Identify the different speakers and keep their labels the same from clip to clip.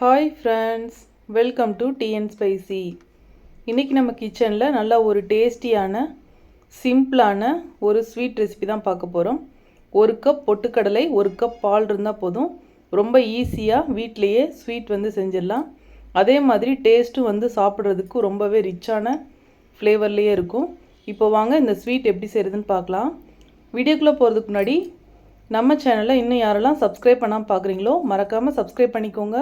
Speaker 1: Hi friends, welcome to tea and spicy. இன்றைக்கி நம்ம கிச்சனில் நல்லா ஒரு டேஸ்டியான சிம்பிளான ஒரு ஸ்வீட் ரெசிபி தான் பார்க்க போகிறோம். ஒரு கப் பொட்டுக்கடலை, ஒரு கப் பால் இருந்தால் போதும். ரொம்ப ஈஸியாக வீட்டிலையே ஸ்வீட் செஞ்சிடலாம். அதே மாதிரி டேஸ்ட்டும் சாப்பிட்றதுக்கு ரொம்பவே ரிச்சான ஃப்ளேவர்லேயே இருக்கும். இப்போ வாங்க இந்த ஸ்வீட் எப்படி செய்கிறதுன்னு பார்க்கலாம். வீடியோக்குள்ளே போகிறதுக்கு முன்னாடி நம்ம சேனலை இன்னும் யாரெல்லாம் சப்ஸ்கிரைப் பண்ணாமல் பார்க்குறீங்களோ மறக்காமல் சப்ஸ்கிரைப் பண்ணிக்கோங்க.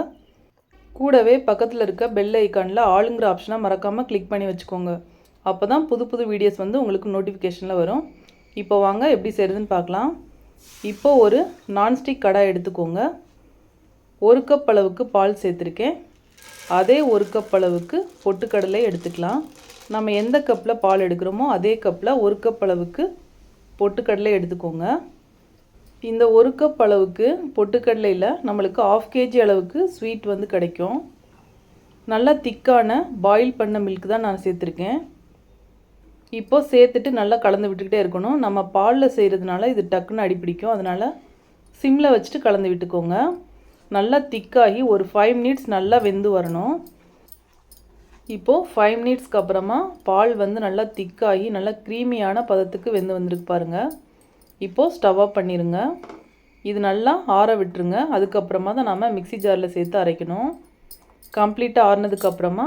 Speaker 1: கூடவே பக்கத்தில் இருக்க பெல் ஐக்கானில் ஆளுங்கிற ஆப்ஷனை மறக்காமல் கிளிக் பண்ணி வச்சுக்கோங்க. அப்போ தான் புது புது வீடியோஸ் உங்களுக்கு நோட்டிஃபிகேஷனில் வரும். இப்போ வாங்க எப்படி செய்கிறதுன்னு பார்க்கலாம். இப்போ ஒரு நான்ஸ்டிக் கடாய் எடுத்துக்கோங்க. ஒரு கப் அளவுக்கு பால் சேர்த்துருக்கேன். அதே ஒரு கப் அளவுக்கு பொட்டுக்கடலை எடுத்துக்கலாம். நம்ம எந்த கப்பில் பால் எடுக்கிறோமோ அதே கப்பில் ஒரு கப் அளவுக்கு பொட்டுக்கடலை எடுத்துக்கோங்க. இந்த ஒரு கப் அளவுக்கு பொட்டுக்கடலையில் நம்மளுக்கு 1/2 kg அளவுக்கு ஸ்வீட் கிடைக்கும். நல்லா திக்கான பாயில் பண்ண மில்க் தான் நான் சேர்த்துருக்கேன். இப்போது சேர்த்துட்டு நல்லா கலந்து விட்டுக்கிட்டே இருக்கணும். நம்ம பாலில் செய்கிறதுனால இது டக்குன்னு அடிப்பிடிக்கும். அதனால் சிம்மில் வச்சுட்டு கலந்து விட்டுக்கோங்க. நல்லா திக்காகி ஒரு 5 மினிட்ஸ் நல்லா வெந்து வரணும். இப்போது 5 மினிட்ஸ்க்கு அப்புறமா பால் நல்லா திக்காகி நல்லா க்ரீமியான பதத்துக்கு வெந்து வந்திருக்கு பாருங்கள். இப்போது ஸ்டவ் ஆஃப் பண்ணிடுங்க. இது நல்லா ஆற விட்டுருங்க. அதுக்கப்புறமா தான் நம்ம மிக்ஸி ஜாரில் சேர்த்து அரைக்கணும். கம்ப்ளீட்டாக ஆறினதுக்கப்புறமா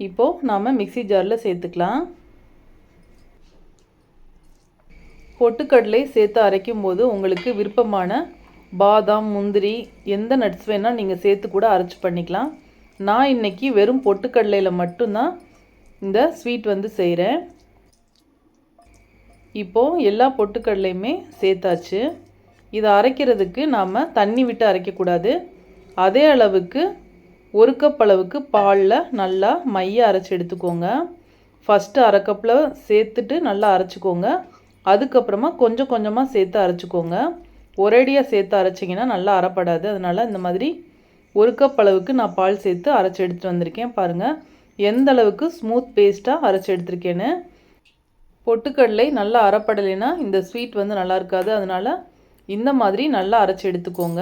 Speaker 1: இப்போது நாம் மிக்ஸி ஜாரில் சேர்த்துக்கலாம். பொட்டுக்கடலை சேர்த்து அரைக்கும்போது உங்களுக்கு விருப்பமான பாதாம், முந்திரி, எந்த நட்ஸ் வேணால் நீங்கள் சேர்த்து கூட அரைச்சி பண்ணிக்கலாம். நான் இன்றைக்கி வெறும் பொட்டுக்கடலையில் மட்டும்தான் இந்த ஸ்வீட் செய்கிறேன். இப்போது எல்லா பொட்டுக்கடலையுமே சேர்த்தாச்சு. இதை அரைக்கிறதுக்கு நாம் தண்ணி விட்டு அரைக்கக்கூடாது. அதே அளவுக்கு ஒரு கப் அளவுக்கு பாலில் நல்லா மைய அரைச்சி எடுத்துக்கோங்க. ஃபஸ்ட்டு அரை கப்பில் சேர்த்துட்டு நல்லா அரைச்சிக்கோங்க. அதுக்கப்புறமா கொஞ்சம் கொஞ்சமாக சேர்த்து அரைச்சிக்கோங்க. ஒரேடியாக சேர்த்து அரைச்சிங்கன்னா நல்லா அரைப்படாது. அதனால் இந்த மாதிரி ஒரு கப் அளவுக்கு நான் பால் சேர்த்து அரைச்சி எடுத்துகிட்டு வந்திருக்கேன். பாருங்கள் எந்த அளவுக்கு ஸ்மூத் பேஸ்ட்டாக அரைச்சி எடுத்துருக்கேன்னு. பொட்டுக்கடலை நல்லா அரைப்படலைன்னா இந்த ஸ்வீட் நல்லா இருக்காது. அதனால் இந்த மாதிரி நல்லா அரைச்சி எடுத்துக்கோங்க.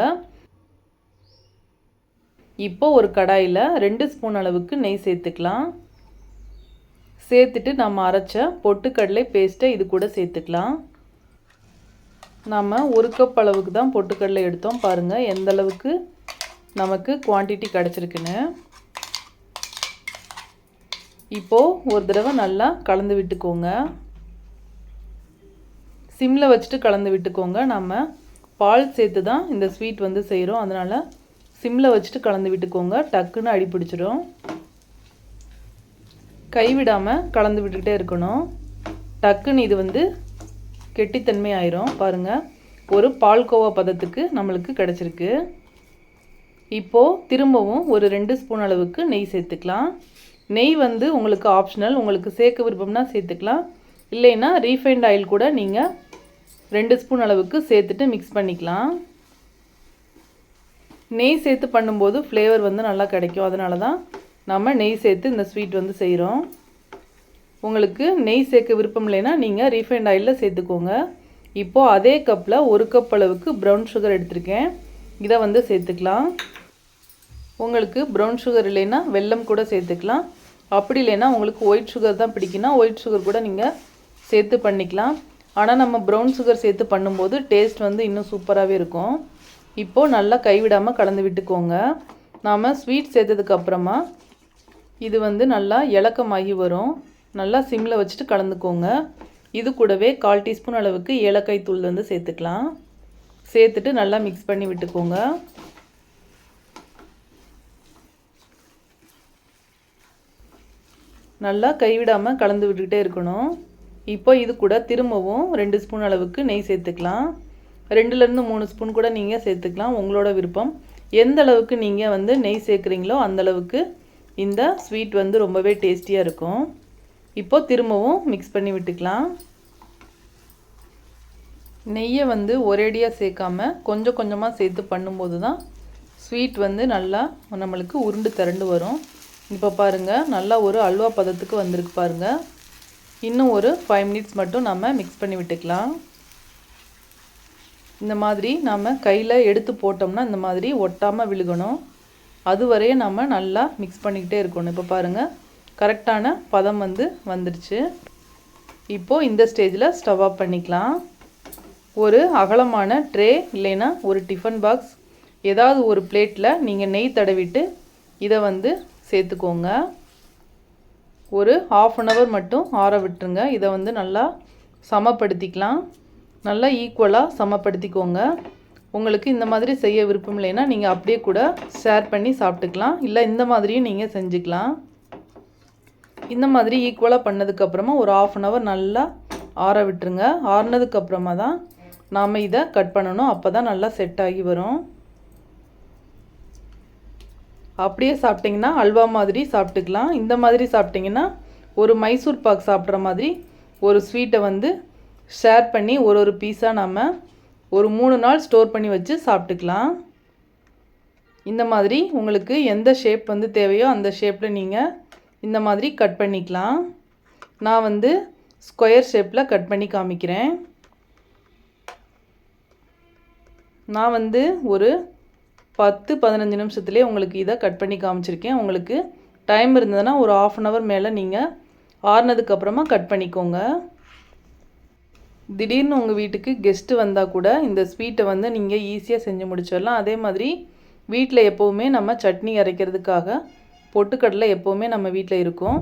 Speaker 1: இப்போ ஒரு கடாயில் 2 ஸ்பூன் அளவுக்கு நெய் சேர்த்துக்கலாம். சேர்த்துட்டு நம்ம அரைச்ச பொட்டுக்கடலை பேஸ்ட்டை இது கூட சேர்த்துக்கலாம். நம்ம ஒரு கப் அளவுக்கு தான் பொட்டுக்கடலை எடுத்தோம். பாருங்கள் எந்த அளவுக்கு நமக்கு குவான்டிட்டி கிடச்சிருக்குன்னு. இப்போது ஒரு தடவை நல்லா கலந்து விட்டுக்கோங்க. சிம்மில் வச்சுட்டு கலந்து விட்டுக்கோங்க. நம்ம பால் சேர்த்து தான் இந்த ஸ்வீட் செய்கிறோம். அதனால் சிம்மில் வச்சுட்டு கலந்து விட்டுக்கோங்க. டக்குன்னு அடி பிடிச்சிடும். கைவிடாமல் கலந்து விட்டுக்கிட்டே இருக்கணும். டக்குன்னு இது கெட்டித்தன்மை ஆயிரும். பாருங்கள் ஒரு பால்கோவா பதத்துக்கு நம்மளுக்கு கிடச்சிருக்கு. இப்போது திரும்பவும் ஒரு 2 ஸ்பூன் அளவுக்கு நெய் சேர்த்துக்கலாம். நெய் உங்களுக்கு ஆப்ஷனல். உங்களுக்கு சேர்க்க விருப்பம்னா சேர்த்துக்கலாம். இல்லைன்னா ரீஃபைண்ட் ஆயில் கூட நீங்கள் 2 ஸ்பூன் அளவுக்கு சேர்த்துட்டு மிக்ஸ் பண்ணிக்கலாம். நெய் சேர்த்து பண்ணும்போது ஃப்ளேவர் நல்லா கிடைக்கும். அதனால தான் நம்ம நெய் சேர்த்து இந்த ஸ்வீட் செய்கிறோம். உங்களுக்கு நெய் சேர்க்க விருப்பம் இல்லைன்னா நீங்கள் ரீஃபைண்ட் ஆயிலில் சேர்த்துக்கோங்க. இப்போது அதே கப்பில் ஒரு கப் அளவுக்கு ப்ரௌன் சுகர் எடுத்திருக்கேன். இதை சேர்த்துக்கலாம். உங்களுக்கு ப்ரௌன் சுகர் இல்லைன்னா வெல்லம் கூட சேர்த்துக்கலாம். அப்படி இல்லைன்னா உங்களுக்கு ஒயிட் சுகர் தான் பிடிக்குன்னா ஒயிட் சுகர் கூட நீங்கள் சேர்த்து பண்ணிக்கலாம். ஆனால் நம்ம ப்ரௌன் சுகர் சேர்த்து பண்ணும்போது டேஸ்ட் இன்னும் சூப்பராகவே இருக்கும். இப்போது நல்லா கைவிடாமல் கலந்து விட்டுக்கோங்க. நாம் ஸ்வீட் சேர்த்ததுக்கப்புறமா இது நல்லா இலக்கமாகி வரும். நல்லா சிம்மில் வச்சுட்டு கலந்துக்கோங்க. இது கூடவே 1/4 டீஸ்பூன் அளவுக்கு ஏலக்காய் தூள் சேர்த்துக்கலாம். சேர்த்துட்டு நல்லா மிக்ஸ் பண்ணி விட்டுக்கோங்க. நல்லா கைவிடாமல் கலந்து விட்டுக்கிட்டே இருக்கணும். இப்போ இது கூட திரும்பவும் 2 ஸ்பூன் அளவுக்கு நெய் சேர்த்துக்கலாம். 2லேருந்து 3 ஸ்பூன் கூட நீங்கள் சேர்த்துக்கலாம். உங்களோட விருப்பம். எந்த அளவுக்கு நீங்கள் நெய் சேர்க்குறீங்களோ அந்தளவுக்கு இந்த ஸ்வீட் ரொம்பவே டேஸ்டியாக இருக்கும். இப்போது திரும்பவும் மிக்ஸ் பண்ணி விட்டுக்கலாம். நெய்யை ஒரேடியாக சேர்க்காம கொஞ்சம் கொஞ்சமாக சேர்த்து பண்ணும்போது தான் ஸ்வீட் நல்லா நம்மளுக்கு உருண்டு திரண்டு வரும். இப்போ பாருங்கள் நல்லா ஒரு அல்வா பதத்துக்கு வந்திருக்கு பாருங்கள். இன்னும் ஒரு 5 மினிட்ஸ் மட்டும் நம்ம மிக்ஸ் பண்ணி விட்டுக்கலாம். இந்த மாதிரி நாம் கையில் எடுத்து போட்டோம்னா இந்த மாதிரி ஒட்டாமல் விழுகணும். அது வரையும் நம்ம நல்லா மிக்ஸ் பண்ணிக்கிட்டே இருக்கணும். இப்போ பாருங்கள், கரெக்டான பதம் வந்துடுச்சு. இப்போது இந்த ஸ்டேஜில் ஸ்டவ் ஆஃப் பண்ணிக்கலாம். ஒரு அகலமான ட்ரே இல்லைன்னா ஒரு டிஃபன் பாக்ஸ் ஏதாவது ஒரு பிளேட்டில் நீங்கள் நெய் தடவிட்டு இதை சேர்த்துக்கோங்க. ஒரு 1/2 அன் ஹவர் மட்டும் ஆற விட்டுருங்க. இதை நல்லா சமப்படுத்திக்கலாம். நல்லா ஈக்குவலாக சமப்படுத்திக்கோங்க. உங்களுக்கு இந்த மாதிரி செய்ய விருப்பம் இல்லைன்னா நீங்கள் அப்படியே கூட ஷேர் பண்ணி சாப்பிட்டுக்கலாம். இல்லை இந்த மாதிரியும் நீங்கள் செஞ்சுக்கலாம். இந்த மாதிரி ஈக்குவலாக பண்ணதுக்கப்புறமா ஒரு 1/2 அன் ஹவர் நல்லா ஆற விட்டுருங்க. ஆறுனதுக்கப்புறமா தான் நாம் இதை கட் பண்ணணும். அப்போ தான் நல்லா செட் ஆகி வரும். அப்படியே சாப்பிட்டிங்கன்னா அல்வா மாதிரி சாப்பிட்டுக்கலாம். இந்த மாதிரி சாப்பிட்டிங்கன்னா ஒரு மைசூர் பாக் சாப்பிட்ற மாதிரி ஒரு ஸ்வீட்டை ஷேர் பண்ணி ஒரு பீஸாக நம்ம ஒரு 3 நாள் ஸ்டோர் பண்ணி வச்சு சாப்பிட்டுக்கலாம். இந்த மாதிரி உங்களுக்கு எந்த ஷேப் தேவையோ அந்த ஷேப்பில் நீங்கள் இந்த மாதிரி கட் பண்ணிக்கலாம். நான் ஸ்கொயர் ஷேப்பில் கட் பண்ணி காமிக்கிறேன். நான் ஒரு 10-15 நிமிஷத்துலேயே உங்களுக்கு இதை கட் பண்ணி காமிச்சிருக்கேன். உங்களுக்கு டைம் இருந்ததுன்னா ஒரு 1/2 அன் ஹவர் மேலே நீங்கள் ஆறுனதுக்கப்புறமா கட் பண்ணிக்கோங்க. திடீர்னு உங்கள் வீட்டுக்கு கெஸ்ட்டு வந்தால் கூட இந்த ஸ்வீட்டை நீங்கள் ஈஸியாக செஞ்சு முடிச்சிடலாம். அதே மாதிரி வீட்டில் எப்போவுமே நம்ம சட்னி அரைக்கிறதுக்காக பொட்டுக்கடலை எப்போவுமே நம்ம வீட்டில் இருக்கும்.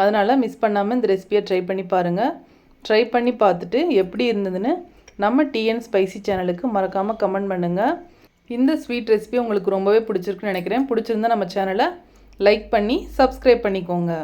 Speaker 1: அதனால் மிஸ் பண்ணாமல் இந்த ரெசிபியை ட்ரை பண்ணி பாருங்கள். ட்ரை பண்ணி பார்த்துட்டு எப்படி இருந்ததுன்னு நம்ம டிஎன் ஸ்பைசி சேனலுக்கு மறக்காமல் கமெண்ட் பண்ணுங்கள். இந்த ஸ்வீட் ரெசிபி உங்களுக்கு ரொம்பவே பிடிச்சிருக்குன்னு நினைக்கிறேன். பிடிச்சிருந்தா நம்ம சேனலை லைக் பண்ணி சப்ஸ்கிரைப் பண்ணிக்கோங்க.